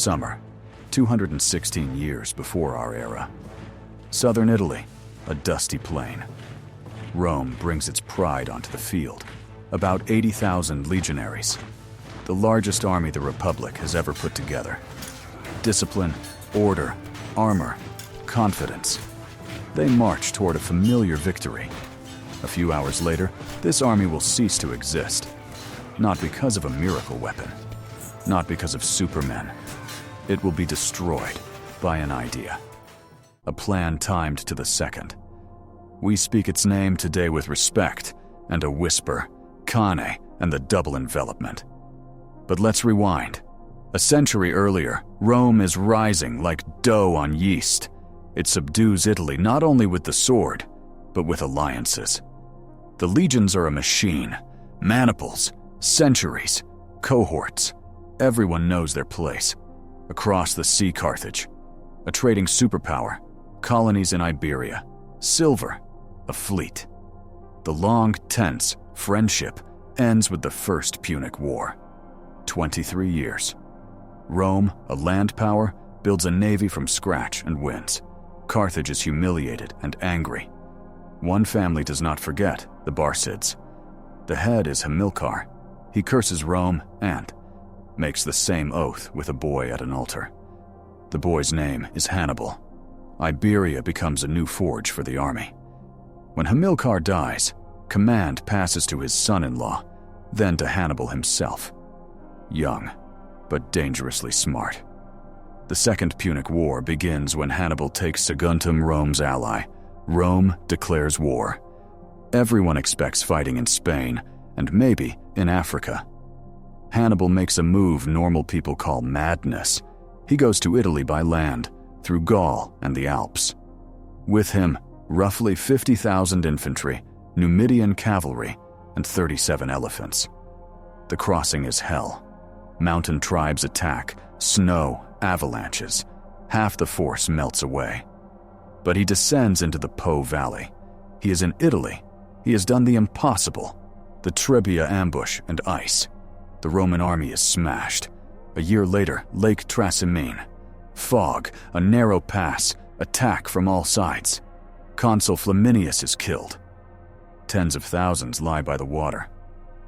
Summer, 216 years before our era. Southern Italy, a dusty plain. Rome brings its pride onto the field. About 80,000 legionaries, the largest army the Republic has ever put together. Discipline, order, armor, confidence. They march toward a familiar victory. A few hours later, this army will cease to exist. Not because of a miracle weapon, not because of supermen. It will be destroyed by an idea. A plan timed to the second. We speak its name today with respect and a whisper, Cannae and the double envelopment. But let's rewind. A century earlier, Rome is rising like dough on yeast. It subdues Italy not only with the sword, but with alliances. The legions are a machine. Maniples, centuries, cohorts. Everyone knows their place. Across the sea, Carthage, a trading superpower, colonies in Iberia, silver, a fleet. The long, tense friendship ends with the First Punic War. 23 years. Rome, a land power, builds a navy from scratch and wins. Carthage is humiliated and angry. One family does not forget, the Barcids. The head is Hamilcar. He curses Rome and makes the same oath with a boy at an altar. The boy's name is Hannibal. Iberia becomes a new forge for the army. When Hamilcar dies, command passes to his son-in-law, then to Hannibal himself. Young, but dangerously smart. The Second Punic War begins when Hannibal takes Saguntum, Rome's ally. Rome declares war. Everyone expects fighting in Spain, and maybe in Africa. Hannibal makes a move normal people call madness. He goes to Italy by land, through Gaul and the Alps. With him, roughly 50,000 infantry, Numidian cavalry, and 37 elephants. The crossing is hell. Mountain tribes attack, snow, avalanches. Half the force melts away. But he descends into the Po Valley. He is in Italy. He has done the impossible. The Trebia ambush and ice. The Roman army is smashed. A year later, Lake Trasimene. Fog, a narrow pass, attack from all sides. Consul Flaminius is killed. Tens of thousands lie by the water.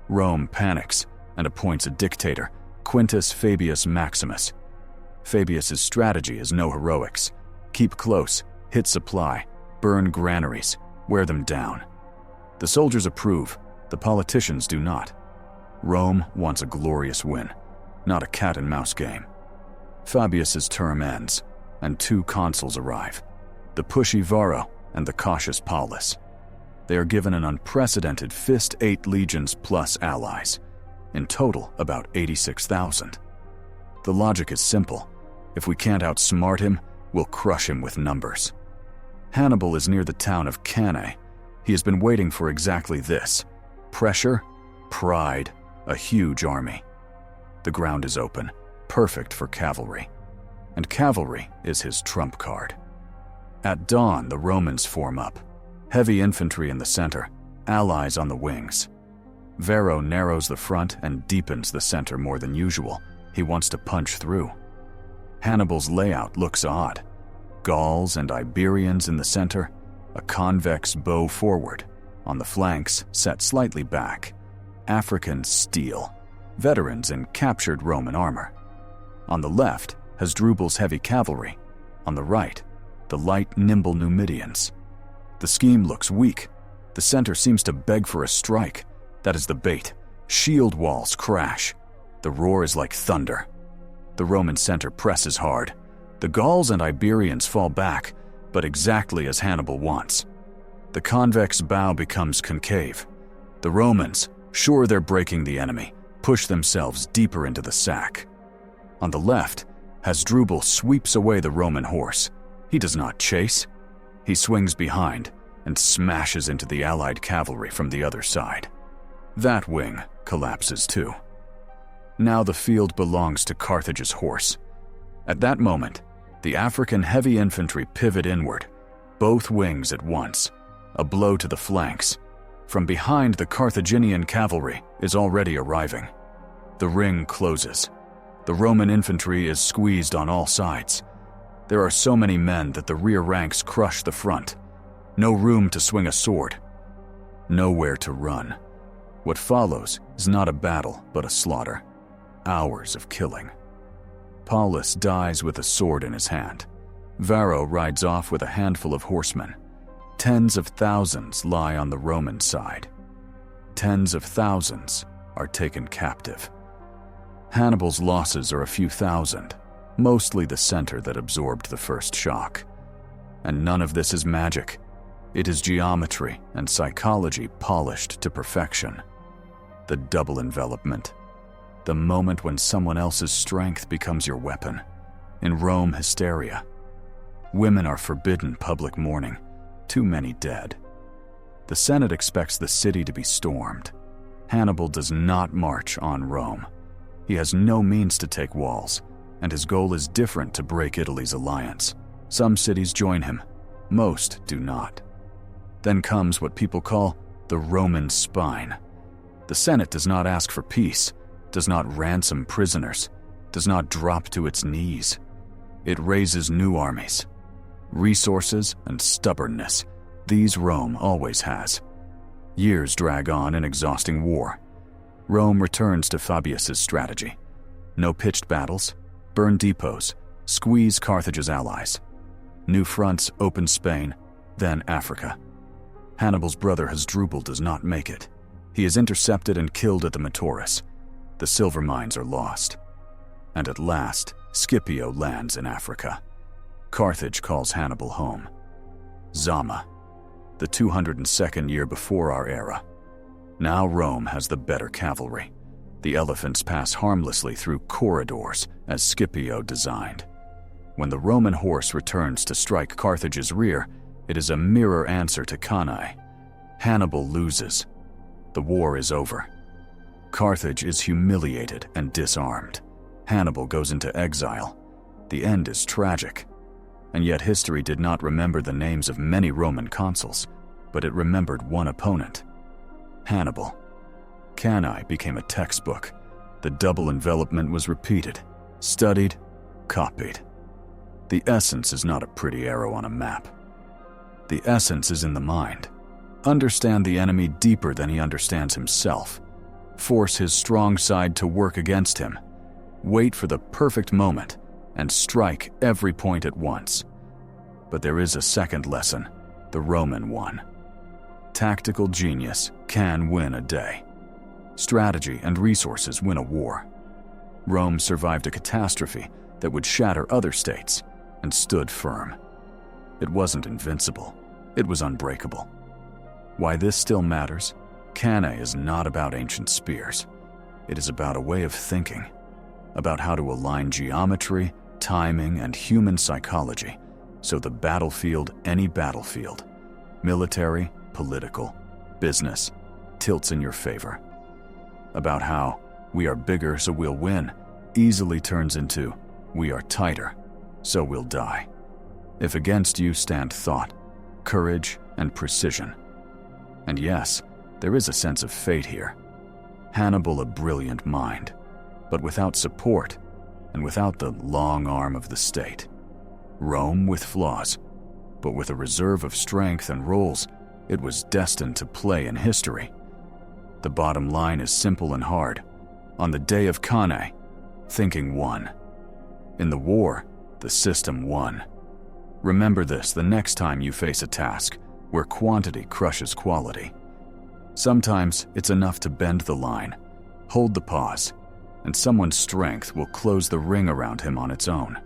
Rome panics and appoints a dictator, Quintus Fabius Maximus. Fabius's strategy is no heroics. Keep close, hit supply, burn granaries, wear them down. The soldiers approve, the politicians do not. Rome wants a glorious win, not a cat-and-mouse game. Fabius's term ends, and two consuls arrive, the pushy Varro and the cautious Paulus. They are given an unprecedented 8 legions plus allies, in total about 86,000. The logic is simple. If we can't outsmart him, we'll crush him with numbers. Hannibal is near the town of Cannae. He has been waiting for exactly this. Pressure, pride, a huge army. The ground is open, perfect for cavalry. And cavalry is his trump card. At dawn, the Romans form up. Heavy infantry in the center, allies on the wings. Varro narrows the front and deepens the center more than usual. He wants to punch through. Hannibal's layout looks odd. Gauls and Iberians in the center, a convex bow forward. On the flanks, set slightly back. Africans steel, veterans in captured Roman armor. On the left, Hasdrubal's heavy cavalry. On the right, the light, nimble Numidians. The scheme looks weak. The center seems to beg for a strike. That is the bait. Shield walls crash. The roar is like thunder. The Roman center presses hard. The Gauls and Iberians fall back, but exactly as Hannibal wants. The convex bow becomes concave. The Romans, sure they're breaking the enemy, push themselves deeper into the sack. On the left, Hasdrubal sweeps away the Roman horse. He does not chase. He swings behind and smashes into the allied cavalry from the other side. That wing collapses too. Now the field belongs to Carthage's horse. At that moment, the African heavy infantry pivot inward, both wings at once, a blow to the flanks. From behind, the Carthaginian cavalry is already arriving. The ring closes. The Roman infantry is squeezed on all sides. There are so many men that the rear ranks crush the front. No room to swing a sword. Nowhere to run. What follows is not a battle, but a slaughter. Hours of killing. Paulus dies with a sword in his hand. Varro rides off with a handful of horsemen. Tens of thousands lie on the Roman side. Tens of thousands are taken captive. Hannibal's losses are a few thousand, mostly the center that absorbed the first shock. And none of this is magic. It is geometry and psychology polished to perfection. The double envelopment. The moment when someone else's strength becomes your weapon. In Rome, hysteria. Women are forbidden public mourning. Too many dead. The Senate expects the city to be stormed. Hannibal does not march on Rome. He has no means to take walls, and his goal is different to break Italy's alliance. Some cities join him. Most do not. Then comes what people call the Roman spine. The Senate does not ask for peace, does not ransom prisoners, does not drop to its knees. It raises new armies. Resources and stubbornness, these Rome always has. Years drag on in exhausting war. Rome returns to Fabius's strategy. No pitched battles, burn depots, squeeze Carthage's allies. New fronts open Spain, then Africa. Hannibal's brother Hasdrubal does not make it. He is intercepted and killed at the Metaurus. The silver mines are lost. And at last, Scipio lands in Africa. Carthage calls Hannibal home. Zama, the 202nd year before our era. Now Rome has the better cavalry. The elephants pass harmlessly through corridors as Scipio designed. When the Roman horse returns to strike Carthage's rear, it is a mirror answer to Cannae. Hannibal loses. The war is over. Carthage is humiliated and disarmed. Hannibal goes into exile. The end is tragic. And yet history did not remember the names of many Roman consuls, but it remembered one opponent. Hannibal. Cannae became a textbook. The double envelopment was repeated, studied, copied. The essence is not a pretty arrow on a map. The essence is in the mind. Understand the enemy deeper than he understands himself. Force his strong side to work against him. Wait for the perfect moment and strike every point at once. But there is a second lesson, the Roman one. Tactical genius can win a day. Strategy and resources win a war. Rome survived a catastrophe that would shatter other states and stood firm. It wasn't invincible. It was unbreakable. Why this still matters? Cannae is not about ancient spears. It is about a way of thinking, about how to align geometry, timing, and human psychology so the battlefield, any battlefield, military, political, business, tilts in your favor. About how we are bigger so we'll win easily turns into we are tighter so we'll die. If against you stand thought, courage, and precision. And yes, there is a sense of fate here. Hannibal a brilliant mind, but without support and without the long arm of the state. Rome with flaws, but with a reserve of strength and roles, it was destined to play in history. The bottom line is simple and hard. On the day of Cannae, thinking won. In the war, the system won. Remember this the next time you face a task where quantity crushes quality. Sometimes it's enough to bend the line, hold the pause, and someone's strength will close the ring around him on its own.